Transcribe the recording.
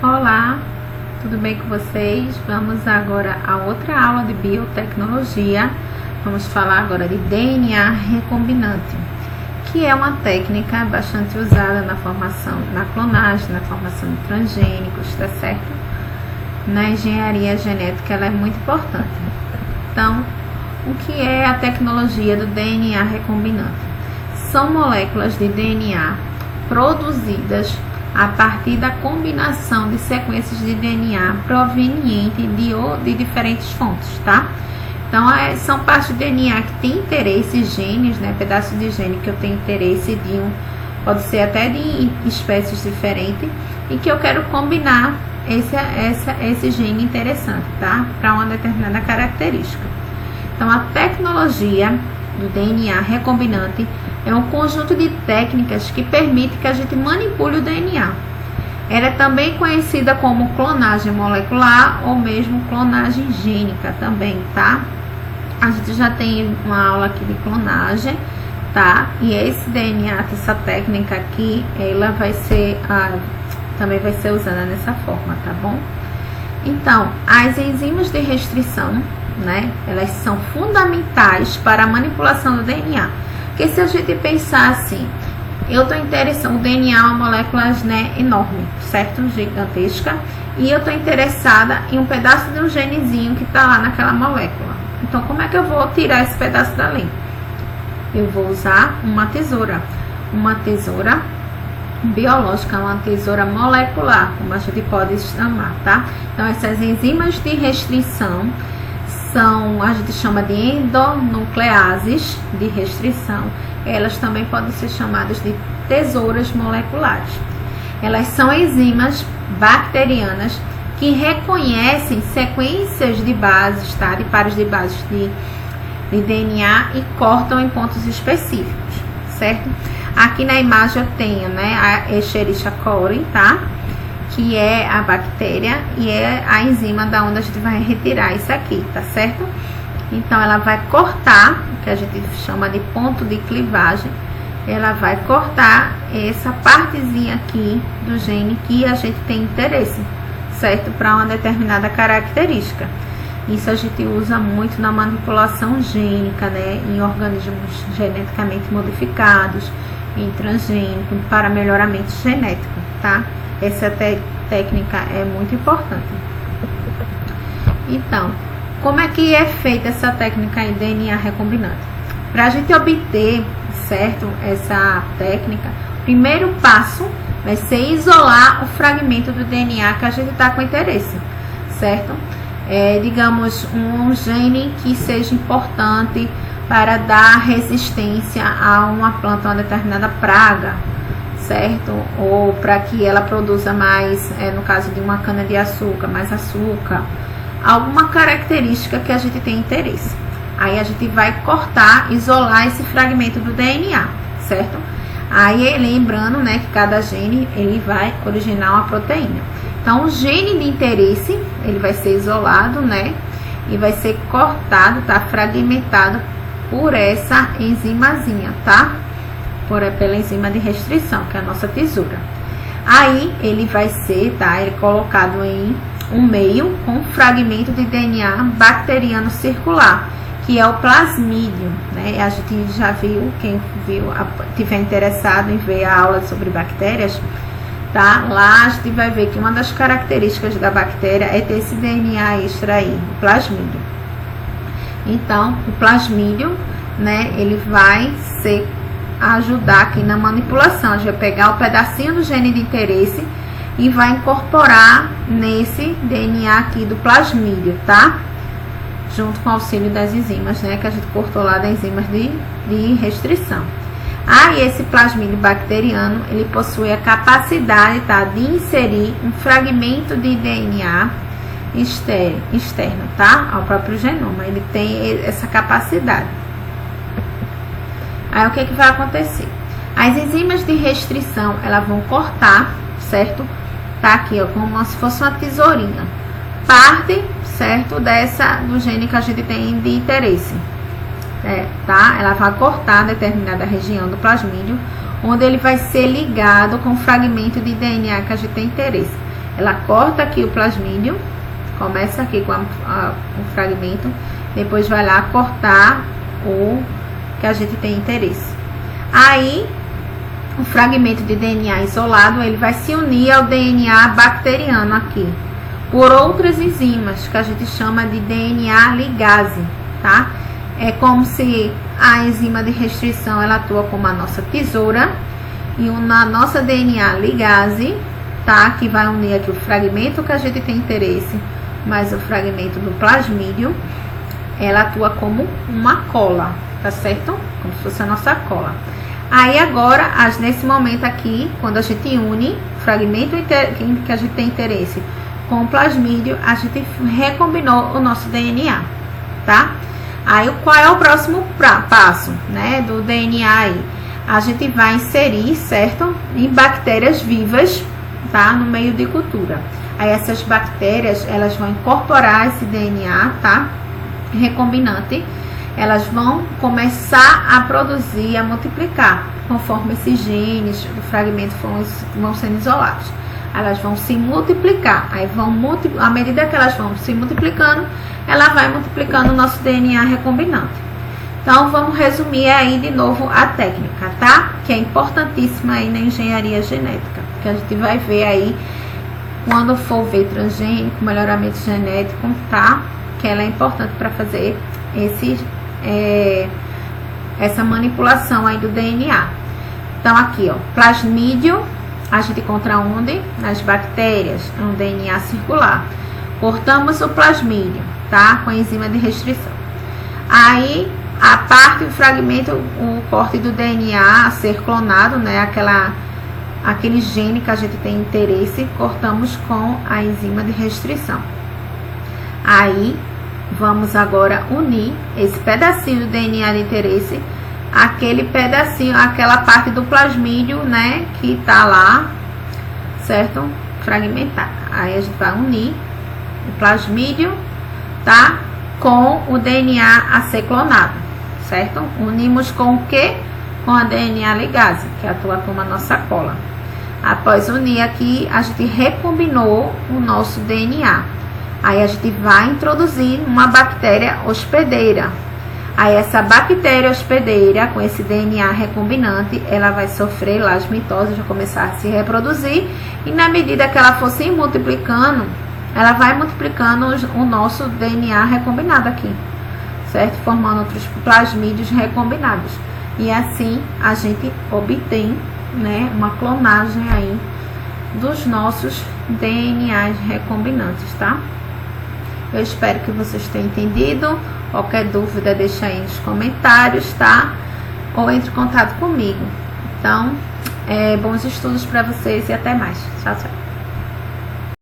Olá, tudo bem com vocês? Vamos agora a outra aula de biotecnologia. Vamos falar agora de DNA recombinante, que é uma técnica bastante usada na formação, na clonagem, na formação de transgênicos, tá certo? Na engenharia genética ela é muito importante. Então, o que é a tecnologia do DNA recombinante? São moléculas de DNA produzidas a partir da combinação de sequências de DNA provenientes de diferentes fontes, tá? Então, são partes de DNA que tem interesse, genes, né? Pedaços de gene que eu tenho interesse de pode ser até de espécies diferentes, e que eu quero combinar esse gene interessante, tá? Para uma determinada característica. Então, a tecnologia do DNA recombinante é um conjunto de técnicas que permite que a gente manipule o DNA. Ela é também conhecida como clonagem molecular ou mesmo clonagem gênica também, tá? A gente já tem uma aula aqui de clonagem, tá? E esse DNA, essa técnica aqui, ela vai ser, também vai ser usada nessa forma, tá bom? Então, as enzimas de restrição, né? Elas são fundamentais para a manipulação do DNA. Porque se a gente pensar assim, eu estou interessado, o DNA é uma molécula, né, enorme, certo? Gigantesca. E eu estou interessada em um pedaço de um genezinho que está lá naquela molécula. Então, como é que eu vou tirar esse pedaço dali? Eu vou usar uma tesoura biológica, uma tesoura molecular, como a gente pode chamar, tá? Então, essas enzimas de restrição a gente chama de endonucleases de restrição. Elas também podem ser chamadas de tesouras moleculares. Elas são enzimas bacterianas que reconhecem sequências de bases, tá? De pares de bases de DNA e cortam em pontos específicos, certo? Aqui na imagem eu tenho, né, a Escherichia coli, tá? Que é a bactéria e é a enzima da onde a gente vai retirar isso aqui, tá certo? Então, ela vai cortar, o que a gente chama de ponto de clivagem, ela vai cortar essa partezinha aqui do gene que a gente tem interesse, certo? Para uma determinada característica. Isso a gente usa muito na manipulação gênica, né? Em organismos geneticamente modificados, em transgênico, para melhoramento genético, tá? Essa técnica é muito importante. Então, como é que é feita essa técnica em DNA recombinante? Para a gente obter, certo, essa técnica, o primeiro passo vai ser isolar o fragmento do DNA que a gente está com interesse, certo? Digamos, um gene que seja importante para dar resistência a uma planta, uma determinada praga, certo? Ou para que ela produza mais, no caso de uma cana de açúcar, mais açúcar, alguma característica que a gente tem interesse. Aí a gente vai cortar, isolar esse fragmento do DNA, certo? Aí lembrando, né, que cada gene ele vai originar uma proteína. Então o gene de interesse ele vai ser isolado, né, e vai ser cortado, tá, fragmentado por essa enzimazinha, tá? Pela enzima de restrição, que é a nossa tesoura. Aí ele vai ser, tá, ele colocado em um meio com um fragmento de DNA bacteriano circular, que é o plasmídio, né? A gente já viu, quem tiver interessado em ver a aula sobre bactérias, tá? Lá a gente vai ver que uma das características da bactéria é ter esse DNA extra aí, o plasmídio. Então, o plasmídio, né, ele vai ajudar aqui na manipulação. A gente vai pegar o pedacinho do gene de interesse e vai incorporar nesse DNA aqui do plasmídio, tá? Junto com o auxílio das enzimas, né, que a gente cortou lá das enzimas de restrição. Aí esse plasmídio bacteriano, ele possui a capacidade, tá, de inserir um fragmento de DNA externo, tá, ao próprio genoma. Ele tem essa capacidade. Aí o que vai acontecer? As enzimas de restrição, elas vão cortar, certo? Tá aqui, ó, como se fosse uma tesourinha. Parte, certo, do gene que a gente tem de interesse. Tá? Ela vai cortar determinada região do plasmídio, onde ele vai ser ligado com o fragmento de DNA que a gente tem interesse. Ela corta aqui o plasmídio, começa aqui com o fragmento, depois vai lá cortar o que a gente tem interesse. Aí, o fragmento de DNA isolado, ele vai se unir ao DNA bacteriano aqui, por outras enzimas, que a gente chama de DNA ligase, tá? É como se a enzima de restrição, ela atua como a nossa tesoura, e na nossa DNA ligase, tá? Que vai unir aqui o fragmento que a gente tem interesse, mais o fragmento do plasmídio, ela atua como uma cola, tá certo? Como se fosse a nossa cola. Aí agora, nesse momento aqui, quando a gente une o fragmento que a gente tem interesse com o plasmídio, a gente recombinou o nosso DNA, tá? Aí qual é o próximo passo, né, do DNA aí? A gente vai inserir, certo? Em bactérias vivas, tá? No meio de cultura. Aí essas bactérias, elas vão incorporar esse DNA, tá? Recombinante. Elas vão começar a produzir, a multiplicar, conforme esses genes do fragmento vão sendo isolados. Elas vão se multiplicar, aí à medida que elas vão se multiplicando, ela vai multiplicando o nosso DNA recombinante. Então, vamos resumir aí de novo a técnica, tá? Que é importantíssima aí na engenharia genética, que a gente vai ver aí quando for ver transgênico, melhoramento genético, tá? Que ela é importante para fazer essa manipulação aí do DNA. Então, aqui, ó, plasmídio, a gente encontra onde? Nas bactérias, no DNA circular. Cortamos o plasmídio, tá? Com a enzima de restrição. Aí, a parte do fragmento, o corte do DNA a ser clonado, né? Aquele gene que a gente tem interesse, cortamos com a enzima de restrição. Aí, vamos agora unir esse pedacinho do DNA de interesse, aquele pedacinho, aquela parte do plasmídio, né, que tá lá, certo? Fragmentar. Aí a gente vai unir o plasmídio, tá? Com o DNA a ser clonado, certo? Unimos com o que? Com a DNA ligase, que atua como a nossa cola. Após unir aqui, a gente recombinou o nosso DNA. Aí a gente vai introduzir uma bactéria hospedeira. Aí essa bactéria hospedeira, com esse DNA recombinante, ela vai sofrer lasmitose, vai começar a se reproduzir. E na medida que ela for se multiplicando, ela vai multiplicando o nosso DNA recombinado aqui, certo? Formando outros plasmídios recombinados. E assim a gente obtém, né, uma clonagem aí dos nossos DNAs recombinantes, tá? Eu espero que vocês tenham entendido. Qualquer dúvida, deixa aí nos comentários, tá? Ou entre em contato comigo. Então, bons estudos para vocês e até mais. Tchau, tchau.